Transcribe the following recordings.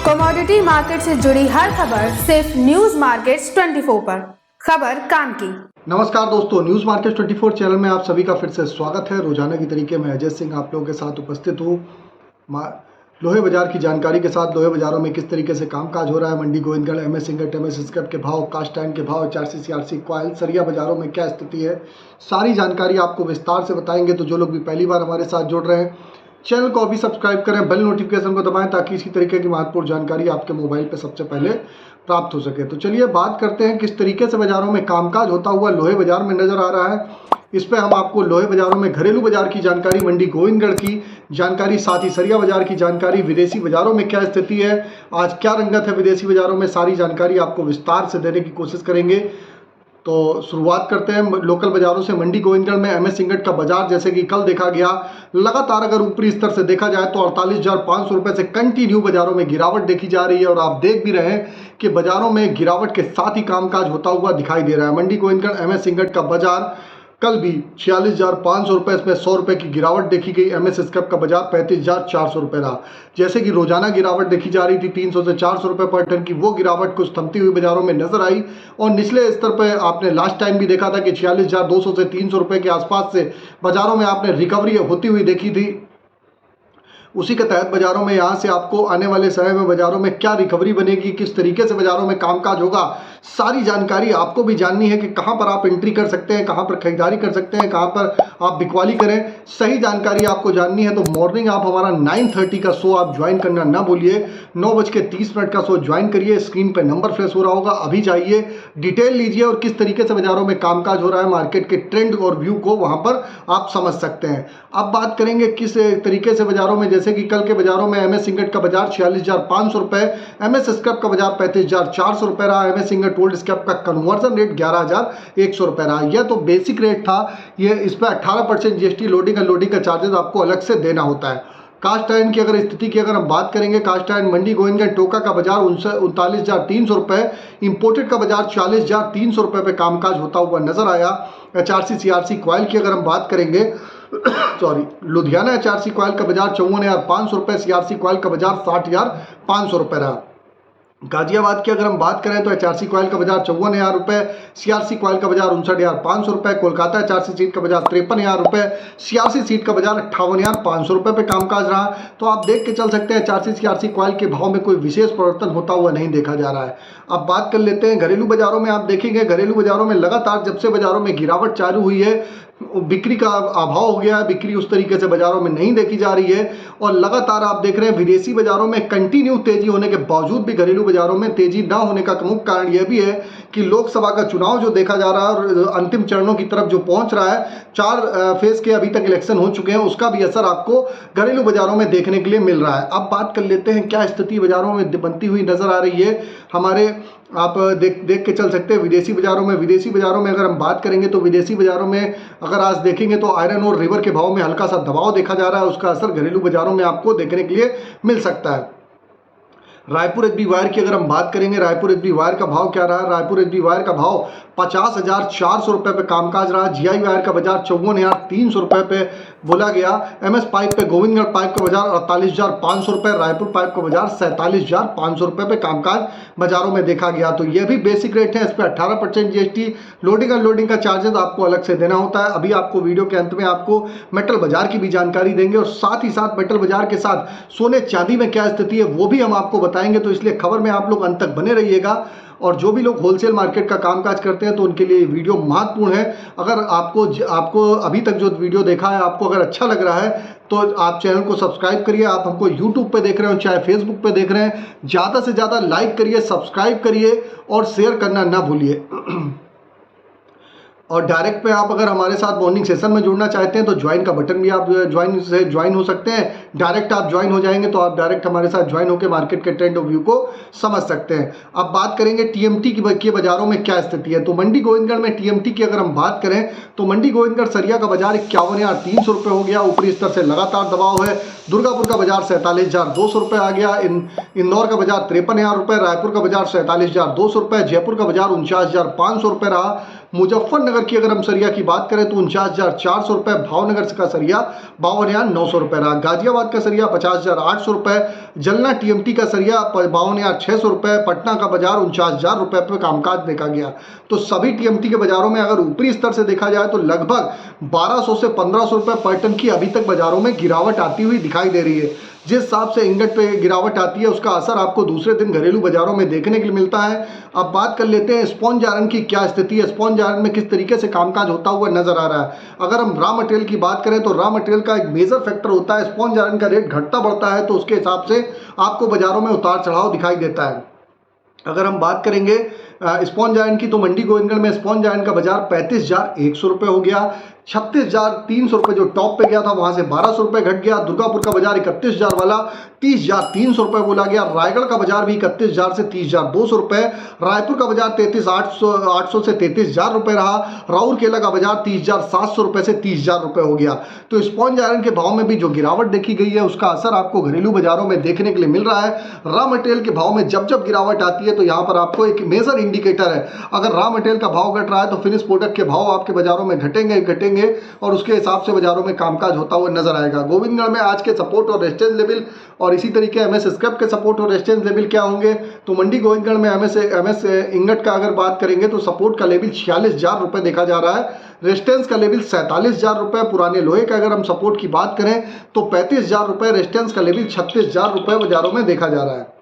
Commodity market से जुड़ी हर खबर सिर्फ न्यूज मार्केट्स 24 पर। खबर काम की। नमस्कार दोस्तों, न्यूज मार्केट 24 चैनल में आप सभी का फिर से स्वागत है। रोजाना की तरीके में अजय सिंह आप लोगों के साथ उपस्थित हूँ। लोहे बाजार की जानकारी के साथ लोहे बाजारों में किस तरीके से कामकाज हो रहा है, Mandi Gobindgarh, MS ingot, MS scrap के भाव, कास्ट आयरन के भाव, HRC CRC कॉइल, सरिया बाजारों में क्या स्थिति है, सारी जानकारी आपको विस्तार से बताएंगे। तो जो लोग भी पहली बार हमारे साथ जुड़ रहे हैं, चैनल को अभी सब्सक्राइब करें, बेल नोटिफिकेशन को दबाएं ताकि इसी तरीके की महत्वपूर्ण जानकारी आपके मोबाइल पर सबसे पहले प्राप्त हो सके। तो चलिए बात करते हैं किस तरीके से बाजारों में कामकाज होता हुआ लोहे बाजार में नजर आ रहा है। इस पर हम आपको लोहे बाजारों में घरेलू बाजार की जानकारी, मंडी गोविंदगढ़ की जानकारी, साथ ही सरिया बाजार की जानकारी, विदेशी बाजारों में क्या स्थिति है, आज क्या रंगत है विदेशी बाजारों में, सारी जानकारी आपको विस्तार से देने की कोशिश करेंगे। तो शुरुआत करते हैं लोकल बाजारों से। मंडी गोविंदगढ़ में एमएस इंगट का बाजार जैसे कि कल देखा गया, लगातार अगर ऊपरी स्तर से देखा जाए तो 48,500 रुपए से कंटिन्यू बाजारों में गिरावट देखी जा रही है और आप देख भी रहे हैं कि बाजारों में गिरावट के साथ ही कामकाज होता हुआ दिखाई दे रहा है। मंडी गोविंदगढ़ एमएस इंगट का बाजार कल भी 46,500 रुपये, इसमें 100 रुपये की गिरावट देखी गई। एमएस स्क्रैप का बाजार 35,400 रुपये रहा। जैसे कि रोजाना गिरावट देखी जा रही थी 300 से 400 रुपये पर टन की, वो गिरावट कुछ थमती हुई बाजारों में नजर आई और निचले स्तर पर आपने लास्ट टाइम भी देखा था कि 46,200 से 300 रुपये के आसपास से बाजारों में आपने रिकवरी होती हुई देखी थी। उसी के तहत बाजारों में यहाँ से आपको आने वाले समय में बाजारों में क्या रिकवरी बनेगी, किस तरीके से बाजारों में कामकाज होगा, सारी जानकारी आपको भी जाननी है कि कहाँ पर आप एंट्री कर सकते हैं, कहाँ पर खरीदारी कर सकते हैं, कहाँ पर आप बिकवाली करें, सही जानकारी आपको जाननी है। तो मॉर्निंग आप हमारा 9:30 का शो आप ज्वाइन करना ना भूलिए। 9:30 का शो ज्वाइन करिए। स्क्रीन पर नंबर फ्लैश हो रहा होगा, अभी जाइए, डिटेल लीजिए और किस तरीके से बाजारों में कामकाज हो रहा है, मार्केट के ट्रेंड और व्यू को वहाँ पर आप समझ सकते हैं। अब बात करेंगे किस तरीके से बाजारों में, जैसे कि कल के बाजारों में एमएस इंगट का बाजार 46,500 रुपए, एमएस स्क्रैप का बाजार 35,400 रुपए रहा। एमएस इंगट ओल्ड स्क्रैप का कन्वर्जन रेट 11,100 रुपए रहा। यह तो बेसिक रेट था। यह इस पर 18% जीएसटी, लोडिंग अनलोडिंग का चार्जेस आपको अलग से देना होता है। कास्ट आयरन की अगर स्थिति की अगर हम बात करेंगे, कास्ट आयरन मंडी गोविंदगढ़ टोका का बाजार 39,300 रुपए, इंपोर्टेड का बाजार 40,300 रुपए पे कामकाज होता हुआ नजर आया। HRC CRC कॉइल की अगर हम बात करेंगे लुधियाना HRC कॉइल का बाजार 54,500 रुपए, CRC कॉइल का बाजार 60,500 रुपए रहा। गाजियाबाद की अगर हम बात करें तो HRC कॉइल का बाजार 54,000 रुपए, CRC कॉइल का बाजार 59,500 रुपए, कोलकाता HRC सीट का बाजार 53,000 रुपए, CRC सीट का बाजार 58,500 रुपए पे कामकाज रहा। तो आप देख के चल सकते हैं HRC CRC कॉइल के भाव में कोई विशेष परिवर्तन होता हुआ नहीं देखा जा रहा है। अब बात कर लेते हैं घरेलू बाजारों में। आप देखेंगे घरेलू बाजारों में लगातार जब से बाजारों में गिरावट चालू हुई है, बिक्री का अभाव हो गया है, बिक्री उस तरीके से बाजारों में नहीं देखी जा रही है और लगातार आप देख रहे हैं विदेशी बाजारों में कंटिन्यू तेजी होने के बावजूद भी घरेलू बाजारों में तेजी ना होने का मुख्य कारण यह भी है कि लोकसभा का चुनाव जो देखा जा रहा है और अंतिम चरणों की तरफ जो पहुंच रहा है, 4 फेज के अभी तक इलेक्शन हो चुके हैं, उसका भी असर आपको घरेलू बाजारों में देखने के लिए मिल रहा है। अब बात कर लेते हैं क्या स्थिति बाजारों में बनती हुई नजर आ रही है हमारे। आप देख के चल सकते हैं विदेशी बाजारों में। विदेशी बाजारों में अगर हम बात करेंगे तो विदेशी बाजारों में अगर आज देखेंगे तो आयरन और रिवर के भाव में हल्का सा दबाव देखा जा रहा है, उसका असर घरेलू बाजारों में आपको देखने के लिए मिल सकता है। रायपुर एचबी वायर की अगर हम बात करेंगे, रायपुर एचबी वायर का भाव क्या रहा? रायपुर एचबी वायर का भाव 50,400 रुपए पे कामकाज रहा। जीआई वायर का बाजार 54,300 रुपए पे बोला गया। एमएस पाइप पे गोविंदगढ़ पाइप का बाजार 48,500 रुपए, रायपुर पाइप का बाजार 47,500 रुपए पे कामकाज बाजारों में देखा गया। तो ये भी बेसिक रेट है, इस पर 18% जीएसटी, लोडिंग अनलोडिंग का चार्जेस आपको अलग से देना होता है। अभी आपको वीडियो के अंत में आपको मेटल बाजार की भी जानकारी देंगे और साथ ही साथ मेटल बाजार के साथ सोने चांदी में क्या स्थिति है वो भी हम आपको बताएंगे। तो इसलिए खबर में आप लोग अंत तक बने रहिएगा। और जो भी लोग होलसेल मार्केट का कामकाज करते हैं तो उनके लिए वीडियो महत्वपूर्ण है। अगर आपको अभी तक जो वीडियो देखा है आपको अगर अच्छा लग रहा है तो आप चैनल को सब्सक्राइब करिए। आप हमको यूट्यूब पे देख रहे हो चाहे फेसबुक पे देख रहे हैं, ज़्यादा से ज़्यादा लाइक करिए, सब्सक्राइब करिए और शेयर करना ना भूलिए। और डायरेक्ट पे आप अगर हमारे साथ मॉर्निंग सेशन में जुड़ना चाहते हैं तो ज्वाइन का बटन भी आप ज्वाइन हो सकते हैं। डायरेक्ट आप ज्वाइन हो जाएंगे तो आप डायरेक्ट हमारे साथ ज्वाइन होकर मार्केट के ट्रेंड और व्यू को समझ सकते हैं। अब बात करेंगे टीएमटी की बाजारों में क्या स्थिति है। तो मंडी गोविंदगढ़ में टीएमटी की अगर हम बात करें तो मंडी गोविंदगढ़ सरिया का बाजार 51,300 रुपये हो गया, ऊपरी स्तर से लगातार दबाव है। दुर्गापुर का बाजार 47,200 रुपये आ गया। इंदौर का बाजार 53,000 रुपये, रायपुर का बाजार 47,200 रुपये, जयपुर का बाजार 49,500 रुपये रहा। मुजफ्फरनगर की अगर हम सरिया की बात करें तो 49,400 रुपये, भावनगर का सरिया 52,900 रुपये रहा, गाजियाबाद का सरिया 50,800 रुपये, जलना टीएमटी का सरिया 52,600 रुपये, पटना का बाजार 49,000 रुपये पर कामकाज देखा गया। तो सभी टीएमटी के बाजारों में अगर ऊपरी स्तर से देखा जाए तो लगभग 1200 से 1500 रुपये पर टन की अभी तक बाजारों में गिरावट आती हुई दिखाई दे रही है। जिस हिसाब से इंगट पे गिरावट आती है उसका असर आपको दूसरे दिन घरेलू बाजारों में देखने के लिए मिलता है। अब बात कर लेते हैं स्पॉन्ज आयरन की क्या स्थिति है, स्पॉन्ज आयरन में किस तरीके से कामकाज होता हुआ नजर आ रहा है। अगर हम रॉ मटेरियल की बात करें तो रॉ मटेरियल का एक मेजर फैक्टर होता है, स्पॉन्ज आयरन का रेट घटता बढ़ता है तो उसके हिसाब से आपको बाजारों में उतार चढ़ाव दिखाई देता है। अगर हम बात करेंगे स्पॉन्ज आयरन की तो मंडी गोविंदगढ़ में स्पॉन्ज आयरन का बाजार 35,100 रुपये हो गया, 36,300 रुपये जो टॉप पे गया था वहां से 1,200 रुपये घट गया। दुर्गापुर का बाजार 31,000 वाला 30,300 रुपये बोला गया। रायगढ़ का बाजार भी 31,000 से 30,200 रुपये, रायपुर का बाजार 33,800 से 33,000 रुपये रहा, राउरकेला का बाजार 30,700 रुपये से 30,000 रुपये हो गया। तो स्पॉन्ज आयरन के भाव में भी जो गिरावट देखी गई है उसका असर आपको घरेलू बाजारों में देखने के लिए मिल रहा है। रॉ मटेरियल के भाव में जब जब गिरावट आती है तो यहाँ पर आपको एक मेजर इंडिकेटर है, अगर रॉ मटेरियल का भाव घट रहा है तो फिनिश प्रोडक्ट के भाव आपके बाजारों में घटेंगे और उसके हिसाब से बाजारों में कामकाज होता हुआ नजर आएगा। गोविंदगढ़ में आज के सपोर्ट और रेजिस्टेंस लेवल और इसी तरीके एमएस स्क्रैप के सपोर्ट और रेजिस्टेंस लेवल क्या होंगे तो मंडी गोविंदगढ़ में एमएस इंगट का अगर बात करेंगे तो सपोर्ट का लेवल 46,000 रुपये देखा जा रहा है, रेजिस्टेंस का लेवल 47,000 रुपये। पुराने लोहे का अगर हम सपोर्ट की बात करें तो 35,000 रुपये, रेजिस्टेंस का लेवल 36,000 रुपये बाजारों में देखा जा रहा है।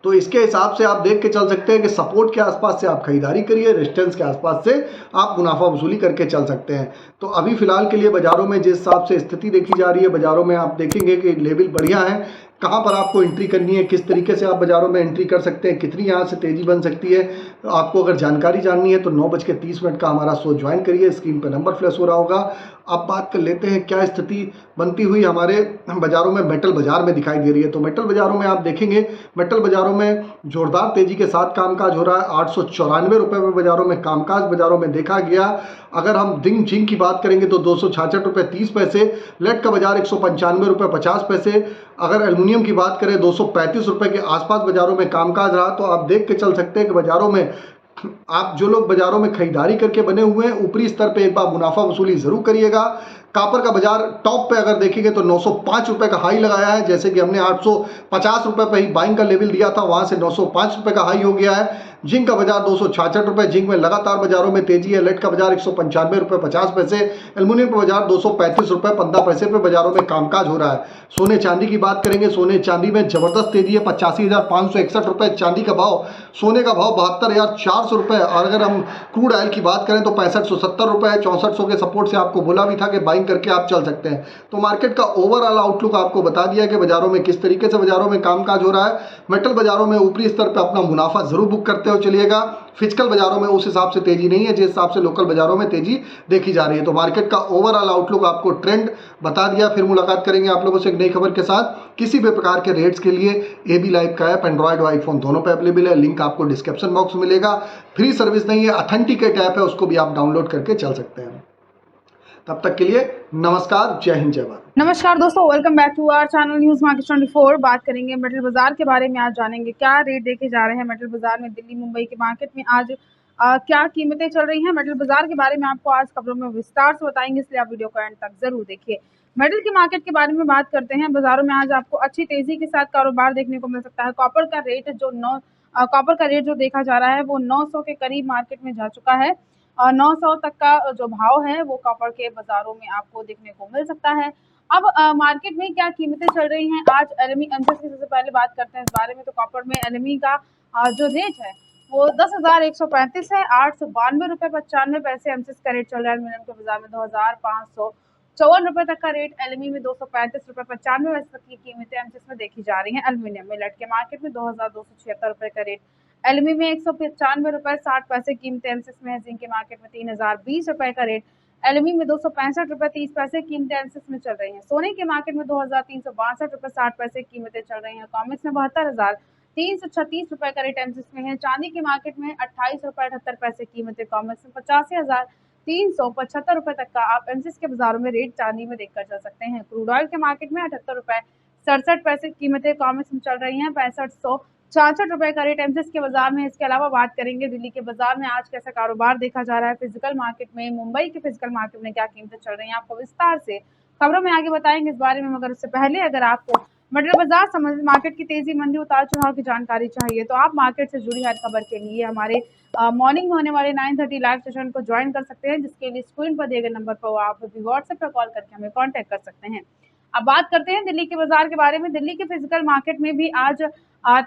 तो इसके हिसाब से आप देख के चल सकते हैं कि सपोर्ट के आसपास से आप खरीदारी करिए, रेजिस्टेंस के आसपास से आप मुनाफा वसूली करके चल सकते हैं। तो अभी फिलहाल के लिए बाजारों में जिस हिसाब से स्थिति देखी जा रही है बाजारों में आप देखेंगे कि लेवल बढ़िया है, कहाँ पर आपको एंट्री करनी है, किस तरीके से आप बाजारों में एंट्री कर सकते हैं, कितनी यहाँ से तेजी बन सकती है। तो आपको अगर जानकारी जाननी है तो 9:30 का हमारा शो ज्वाइन करिए, स्क्रीन पर नंबर फ्लैश हो रहा होगा। अब बात कर लेते हैं क्या स्थिति बनती हुई हमारे बाजारों में मेटल बाजार में दिखाई दे रही है। तो मेटल बाजारों में आप देखेंगे मेटल बाजारों में जोरदार तेजी के साथ कामकाज हो रहा है। 894 रुपये में बाजारों में कामकाज बाजारों में देखा गया। अगर हम जिंक की बात करेंगे तो 266 रुपये 30 पैसे, लेड का बाजार 195 रुपये 50 पैसे। अगर एल्युमिनियम की बात करें 235 रुपये के आसपास बाजारों में कामकाज रहा। तो आप देख के चल सकते हैं कि बाजारों में आप जो लोग बाजारों में खरीदारी करके बने हुए हैं ऊपरी स्तर पे एक बार मुनाफा वसूली जरूर करिएगा। कापर का बाजार टॉप पे अगर देखेंगे तो 905 रुपये का हाई लगाया है, जैसे कि हमने 850 रुपये पे ही बाइंग का लेवल दिया था, वहां से 905 रुपये का हाई हो गया है। जिंक का बाजार 266 रुपये, जिंक में लगातार बाजारों में तेजी है। लेड का बाजार 195 रुपये 50 पैसे, एल्युमिनियम का बाजार 235 रुपये 15 पैसे पे बाजारों में कामकाज हो रहा है। सोने चांदी की बात करेंगे, सोने चांदी में जबरदस्त तेजी है, 85,561 रुपये चांदी का भाव, सोने का भाव 72,400 रुपये। और अगर हम क्रूड ऑयल की बात करें तो 6570 रुपये है। 6400 के सपोर्ट से आपको बोला भी था कि बाइंग करके आप चल सकते हैं। तो मार्केट का ओवरऑल आउटलुक आपको बता दिया कि बाजारों में किस तरीके से बाजारों में कामकाज हो रहा है। मेटल बाजारों में ऊपरी स्तर पर अपना मुनाफा जरूर बुक करते हो चलिएगा। फिजिकल बाजारों में उस हिसाब से तेजी नहीं है जिस हिसाब से लोकल बाजारों में तेजी देखी जा रही है। तो मार्केट का ओवरऑल आउटलुक आपको ट्रेंड बता दिया। फिर मुलाकात करेंगे आप लोगों से एक नई खबर के साथ। किसी भी प्रकार के रेट्स के लिए AB लाइव का ऐप एंड्रॉइड और आईफोन दोनों पे अवेलेबल है, लिंक आपको डिस्क्रिप्शन बॉक्स में मिलेगा। फ्री सर्विस नहीं है, ऑथेंटिकेट ऐप है, उसको भी आप डाउनलोड करके चल सकते हैं। तब तक के लिए नमस्कार, जय हिंद, जय भारत। नमस्कार दोस्तों, welcome back to our channel news market 24। बात करेंगे मेटल बाजार के बारे में। आज जानेंगे क्या रेट देखे जा रहे हैं मेटल बाजार में। दिल्ली मुंबई के मार्केट में आज क्या कीमतें चल रही हैं मेटल बाजार के बारे में आपको आज खबरों में विस्तार से बताएंगे, इसलिए आप वीडियो को एंड तक जरूर देखिए। मेटल के मार्केट के बारे में बात करते हैं। बाजारों में आज आपको अच्छी तेजी के साथ कारोबार देखने को मिल सकता है। कॉपर का रेट जो देखा जा रहा है वो 900 के करीब मार्केट में जा चुका है और 900 तक का जो भाव है वो कॉपर के बाजारों में आपको देखने को मिल सकता है। अब मार्केट में क्या कीमतें चल रही हैं आज LME एमसीएक्स की सबसे पहले बात करते हैं इस बारे में। तो कॉपर में LME का जो रेट है वो 10,135 है, 892 रुपये 95 पैसे एमसीएक्स का रेट चल रहा है। एल्यूमिनियम के बाजार में 2,554 रुपये तक का रेट, LME में 235 रुपये 95 पैसे तक की कीमतें एमसीएक्स में देखी जा रही हैं। एल्यूमिनियम में लेड के मार्केट में 2,276 रुपये का रेट, LME में 195 रुपये 60 पैसे कीमतें एमसीएक्स में है। जिंक के मार्केट में 3,020 रुपये का रेट, LME में 265 रुपये 30 पैसे कीमतें एमसीएक्स में चल रही हैं। सोने के मार्केट में 2,362 रुपये 60 पैसे कीमतें चल रही हैं। कॉमिक्स में 72,336 रुपये का रेट एमसीएक्स में है। चांदी के मार्केट में 28 रुपये 78 पैसे कीमतें, कॉमिक्स में 85,375 रुपये तक का आप एमसीएक्स के बाजारों में रेट चांदी में देखकर चल सकते हैं। क्रूड ऑयल के मार्केट में 78 रुपये 67 पैसे कीमतें कॉमिक्स में चल रही हैं। ₹66 का रेट एमसीएक्स के बाजार में। इसके अलावा बात करेंगे दिल्ली के बाजार में आज कैसा कारोबार देखा जा रहा है, फिजिकल मार्केट में, मुंबई के फिजिकल मार्केट में क्या कीमतें चल रही हैं, आपको विस्तार से खबरों में आगे बताएंगे इस बारे में। मगर उससे पहले अगर आपको मटेरियल बाजार संबंधित मार्केट की तेजी, मंदी, उतार चढ़ाव की जानकारी चाहिए तो आप मार्केट से जुड़ी हर खबर के लिए हमारे मॉर्निंग में होने वाले 9:30 लाइव सेशन को ज्वाइन कर सकते हैं, जिसके लिए स्क्रीन पर दिए गए नंबर पर आप व्हाट्सएप पर कॉल करके हमें कॉन्टेक्ट कर सकते हैं। अब बात करते हैं दिल्ली के बाजार के बारे में। दिल्ली के फिजिकल मार्केट में भी आज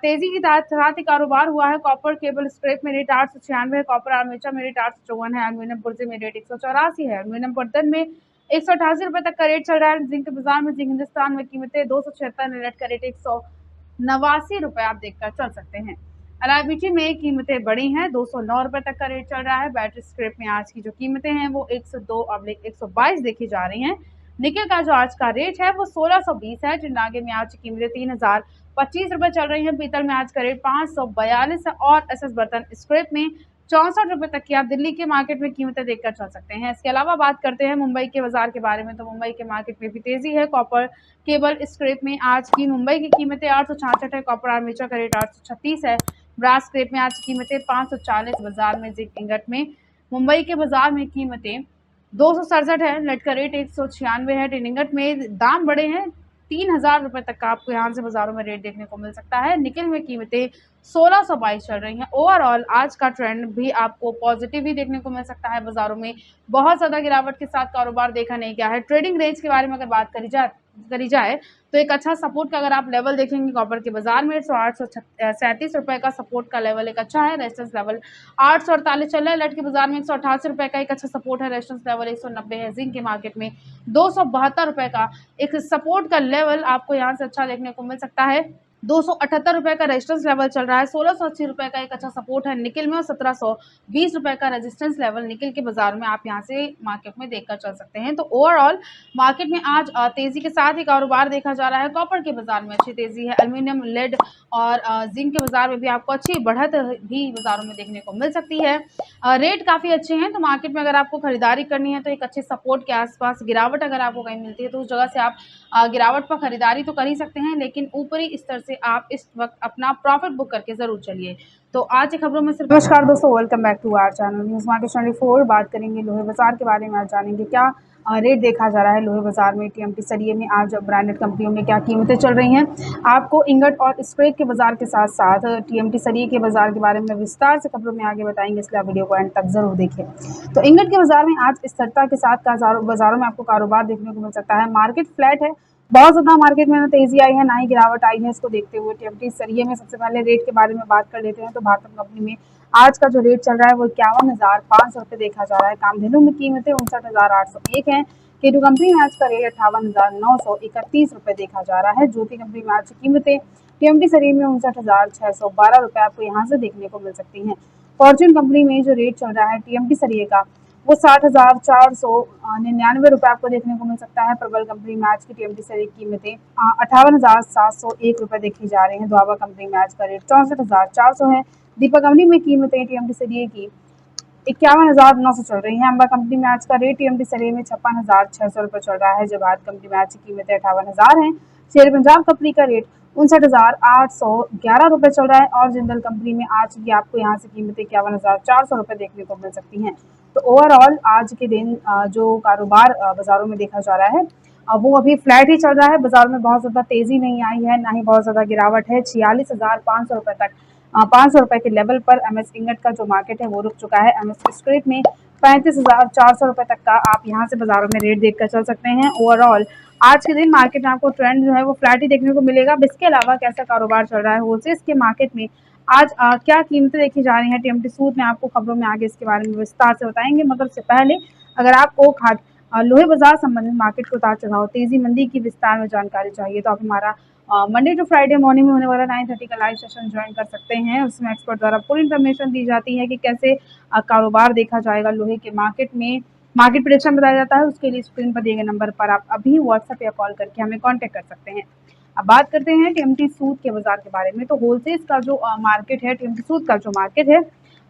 तेजी के साथ ही कारोबार हुआ है। कॉपर केबल स्क्रैप में रेट 896 है, कॉपर आर्मेचर में रेट 854 है, एल्यूमिनियम पुर्जे में रेट 184 है, एल्यूमिनियम बर्तन में 188 तक का रेट चल रहा है। जिंक बाजार में जिंक हिंदुस्तान में कीमतें 276, नेट का रेट 189 आप देखकर चल सकते हैं। अलायबीटी में कीमतें बढ़ी हैं, 209 तक का रेट चल रहा है। बैटरी स्क्रैप में आज की जो कीमतें हैं वो 102/122 देखी जा रही हैं। निकल का जो आज का रेट है वो 1620 है। चिंडागे में आज की कीमतें 3025 चल रही हैं। पीतल में आज का रेट 542 है और एसएस बर्तन स्क्रैप में 64 तक की आप दिल्ली के मार्केट में कीमतें देखकर चल सकते हैं। इसके अलावा बात करते हैं मुंबई के बाजार के बारे में, तो मुंबई के मार्केट में भी तेजी है। कॉपर केबल स्क्रैप में आज की मुंबई की कीमतें 866 है, कॉपर आर्मेचर का रेट 836 है, ब्रास स्क्रैप में आज की कीमतें 540 बाजार में। जिंक इंगट में मुंबई के बाजार में कीमतें 267 है, नेट का रेट 196 है। टिन इंगट में दाम बढ़े हैं, 3000 तक का आपको यहाँ से बाजारों में रेट देखने को मिल सकता है। निकल में कीमतें 1622 चल रही हैं। ओवरऑल आज का ट्रेंड भी आपको पॉजिटिव ही देखने को मिल सकता है। बाजारों में बहुत ज्यादा गिरावट के साथ कारोबार देखा नहीं गया है। ट्रेडिंग रेंज के बारे में अगर बात करी जाए तो एक अच्छा सपोर्ट का अगर आप लेवल देखेंगे कॉपर के बाजार में 837 का सपोर्ट का लेवल एक अच्छा है। रेजिस्टेंस लेवल 848 चल रहा है। लेड के बाजार में 188 का एक अच्छा सपोर्ट है। रेजिस्टेंस लेवल 190 है। जिंक के मार्केट में 272 का एक सपोर्ट का लेवल आपको यहाँ से अच्छा देखने को मिल सकता है। 278 का रेजिस्टेंस लेवल चल रहा है। 1680 का एक अच्छा सपोर्ट है निकल में और 1720 का रेजिस्टेंस लेवल निकल के बाजार में आप यहाँ से मार्केट में देखकर चल सकते हैं। तो ओवरऑल मार्केट में आज तेजी के साथ ही कारोबार देखा जा रहा है। कॉपर के बाजार में अच्छी तेजी है। एल्यूमिनियम, लेड और जिंक के बाजार में भी आपको अच्छी बढ़त भी बाजारों में देखने को मिल सकती है। रेट काफी अच्छे हैं, तो मार्केट में अगर आपको खरीदारी करनी है तो एक अच्छे सपोर्ट के आसपास गिरावट अगर आपको कहीं मिलती है तो उस जगह से आप गिरावट पर खरीदारी तो कर ही सकते हैं, लेकिन ऊपरी स्तर से आप इस वक्त अपना प्रॉफिट बुक करके जरूर चलिए। तो आज की खबरों में सिर्फ नमस्कार दोस्तों, welcome back to our channel news market 24। बात करेंगे लोहे बाजार के बारे में। आज जानेंगे क्या रेट देखा जा रहा है लोहे बाजार में। टीएमटी सरिये में आज ब्रांडेड कंपनियों में क्या कीमतें चल रही हैं, आपको इंगट और स्क्रैप के बाजार के साथ साथ टीएमटी सरिये के बाजार के बारे में विस्तार से खबरों में आगे बताएंगे, इसलिए आप वीडियो को एंड तक जरूर देखिए। तो इंगट के बाजार में आज स्थिरता के साथ बाजारों में आपको कारोबार देखने को मिल सकता है। मार्केट फ्लैट है, बहुत ज्यादा मार्केट में ना तेजी आई है ना ही गिरावट आई है। इसको देखते हुए टीएमटी सरिये में सबसे पहले रेट के बारे में बात कर लेते हैं। तो भारतम कंपनी में आज का जो रेट चल रहा है वो 51,500 देखा जा रहा है। कामधेनु में कीमतें 59,801 है। केटू कंपनी में आज का रेट 58,931 देखा जा रहा है। ज्योति कंपनी में आज की कीमतें टीएमटी सरिये में 59,612 आपको यहाँ से देखने को मिल सकती हैं। फॉर्च्यून कंपनी में जो रेट चल रहा है टीएमटी सरिये का वो 60,499 आपको देखने को मिल सकता है। प्रबल कंपनी में आज की टीएमटी सरिये की कीमतें 58,701 देखी जा रही हैं। दुआबा कंपनी में आज का रेट 64,400 है। दीपक कंपनी में कीमतें टीएमटी सरिये की 51,900 चल रही है। अंबा कंपनी में आज का रेट टीएमटी सरिये में 56,600 चल रहा है। जवाहर कंपनी में आज की कीमतें 58,000 है। शेर पंजाब कंपनी का रेट 59,811 चल रहा है और जिंदल कंपनी में आज की आपको यहाँ से कीमतें 51,400 देखने को मिल सकती हैं। तो ओवरऑल आज के दिन जो कारोबार बाजारों में देखा जा रहा है वो अभी फ्लैट ही चल रहा है। बाजार में बहुत ज्यादा तेजी नहीं आई है, ना ही बहुत ज्यादा गिरावट है। 46,500 तक 500 रुपए के लेवल पर एमएस इंगट का जो मार्केट है वो रुक चुका है। एमएस स्क्रैप में 35,400 तक का आप यहाँ से बाजारों में रेट देखकर चल सकते हैं। ओवरऑल आज के दिन मार्केट में आपको ट्रेंड जो है वो फ्लैट ही देखने को मिलेगा। इसके अलावा कैसा कारोबार चल रहा है होलसेल के मार्केट में आज क्या कीमतें देखी जा रही हैं टीएमटी सूद में, आपको खबरों में आगे इसके बारे में विस्तार से बताएंगे। मगर उससे पहले अगर आपको लोहे बाजार संबंधित मार्केट को उतार चढ़ाव, तेजी मंदी की विस्तार में जानकारी चाहिए तो आप हमारा मंडे टू फ्राइडे मॉर्निंग में होने वाला 9:30 का लाइव सेशन ज्वाइन कर सकते हैं। उसमें एक्सपर्ट द्वारा पूरी इन्फॉर्मेशन दी जाती है कि कैसे कारोबार देखा जाएगा लोहे के मार्केट में। मार्केट प्रेडिक्शन बताया जाता है, उसके लिए स्क्रीन पर दिए गए नंबर पर आप अभी व्हाट्सएप या कॉल करके हमें कॉन्टेक्ट कर सकते हैं। अब बात करते हैं टीएमटी सूद के बाजार के बारे में। तो होलसेल का जो मार्केट है, टीएमटी सूद का जो मार्केट है,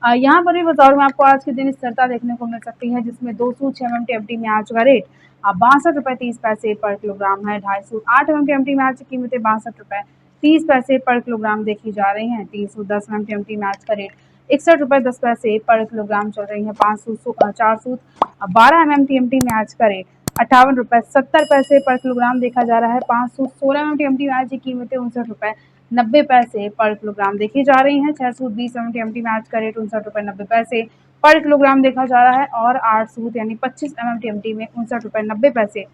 यहाँ पर भी बाजार में आपको आज के दिन स्थिरता देखने को मिल सकती है, जिसमें 2 सूद 6 mm टीएमटी में आज का रेट 62 रुपये 30 पैसे पर किलोग्राम है। 2.5 सूद 8 mm टीएमटी में आज की कीमतें 62 रुपये 30 पैसे पर किलोग्राम देखी जा रही हैं। 310 MMTMT में आज का रेट 61 रुपये 10 पैसे पर किलोग्राम चल रही है। 412 MMTMT में आज का रेट 58 रुपये 70 पैसे पर किलोग्राम देखा जा रहा है। 516 MMTMT में आज की कीमतें 59 रुपये 90 पैसे पर किलोग्राम देखी जा रही हैं। 620 MMTMT में आज का रेट 59 रुपये 90 पैसे पर किलोग्राम देखा जा रहा है और 800 यानी 25 MMTMT में 59 रुपये 90 पैसे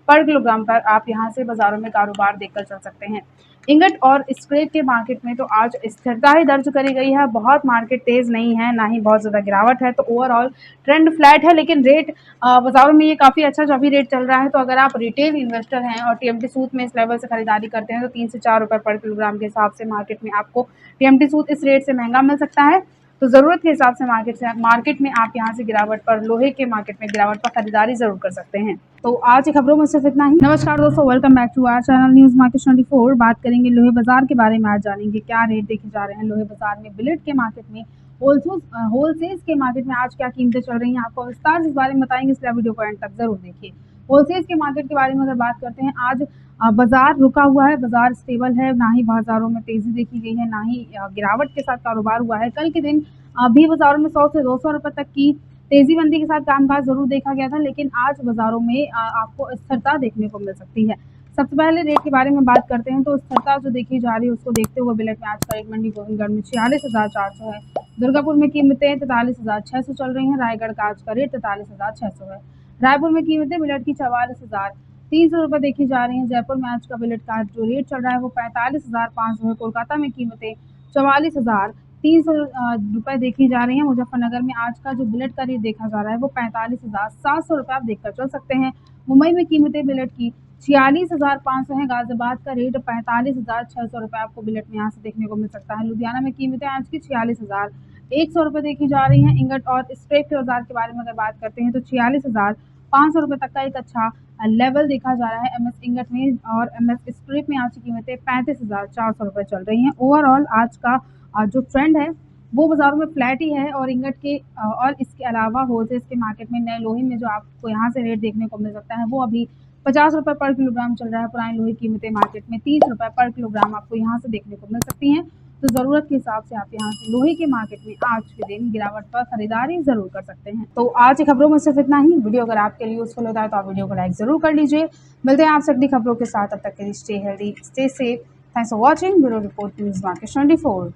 पर किलोग्राम पर आप यहां से बाजारों में कारोबार देखकर चल सकते हैं। इंगट और स्क्रैप के मार्केट में तो आज स्थिरता ही दर्ज करी गई है। बहुत मार्केट तेज नहीं है, ना ही बहुत ज़्यादा गिरावट है, तो ओवरऑल ट्रेंड फ्लैट है। लेकिन रेट बाजारों में ये काफ़ी अच्छा जो अभी रेट चल रहा है। तो अगर आप रिटेल इन्वेस्टर हैं और टीएमटी सूद में इस लेवल से खरीदारी करते हैं तो 3 से 4 रुपये पर किलोग्राम के हिसाब से मार्केट में आपको टीएमटी सूद इस रेट से महंगा मिल सकता है। तो ज़रूरत के हिसाब से मार्केट में आप यहां से गिरावट पर, लोहे के मार्केट में गिरावट पर खरीदारी जरूर कर सकते हैं। तो आज की खबरों में सिर्फ इतना ही। नमस्कार दोस्तों, welcome back to our channel news market 24। बात करेंगे लोहे बाजार के बारे में। आज जानेंगे क्या रेट देखे जा रहे हैं लोहे बाजार में, बिलेट के मार्केट में, होलसेल्स के मार्केट में आज क्या कीमतें चल रही हैं, आपको विस्तार से इस बारे में बताएंगे, इसलिए वीडियो को एंड तक जरूर देखिए। होलसेल्स के मार्केट के बारे में अगर बात करते हैं, आज बाजार रुका हुआ है, बाजार स्टेबल है, ना ही बाजारों में तेजी देखी गई है, ना ही गिरावट के साथ कारोबार हुआ है। कल के दिन भी बाजारों में 100 से 200 रुपये तक की तेजी मंदी के साथ कामकाज जरूर देखा गया था, लेकिन आज बाजारों में आपको स्थिरता देखने को मिल सकती है। सबसे पहले रेट के बारे में बात करते हैं तो स्थिरता जो देखी जा रही है उसको देखते हुए बिलेट में आज का रेट मंडी गोविंदगढ़ में 46,400 है। दुर्गापुर में कीमतें 43,600 चल रही हैं। रायगढ़ का आज का रेट 43,600 है। रायपुर में कीमतें बिलेट की 44,300 रुपये देखी जा रही हैं। जयपुर में आज का बिलेट का जो रेट चल रहा है वो 45,500 है। कोलकाता में कीमतें 44,300 रुपये देखी जा रही हैं। मुजफ्फरनगर में आज का जो बिलेट का रेट देखा जा रहा है वो 45,700 रुपये आप देखकर चल सकते हैं। मुंबई में कीमतें बिलेट की 46,500 है। गाजियाबाद का रेट 45,600 रुपये आपको बिलेट में यहाँ से देखने को मिल सकता है। लुधियाना में कीमतें आज की 46,100 रुपये देखी जा रही हैं। इंगट और स्क्रैप के बाजार के बारे में अगर बात करते हैं तो 46,500 रुपये तक का एक अच्छा लेवल देखा जा रहा है एमएस इंगट में, और एमएस स्क्रैप में आज की कीमतें 35,400 रुपये चल रही हैं। ओवरऑल आज का जो ट्रेंड है वो बाजारों में फ्लैट ही है। और इंगट के और इसके अलावा होलसेल्स के मार्केट में नए लोहे में जो आपको यहाँ से रेट देखने को मिल सकता है वो अभी 50 रुपये पर किलोग्राम चल रहा है। पुरानी लोहे की कीमतें मार्केट में 30 रुपये पर किलोग्राम आपको यहाँ से देखने को मिल सकती हैं। तो ज़रूरत के हिसाब से आप यहाँ से लोहे के मार्केट में आज के दिन गिरावट पर खरीदारी जरूर कर सकते हैं। तो आज की खबरों में सिर्फ इतना ही। वीडियो अगर आपके लिए यूजफुल होता है तो आप वीडियो को लाइक जरूर कर लीजिए। मिलते हैं आपसे अगली खबरों के साथ, तब तक के लिए stay healthy, stay safe. Thanks for watching. Bureau report news market 24।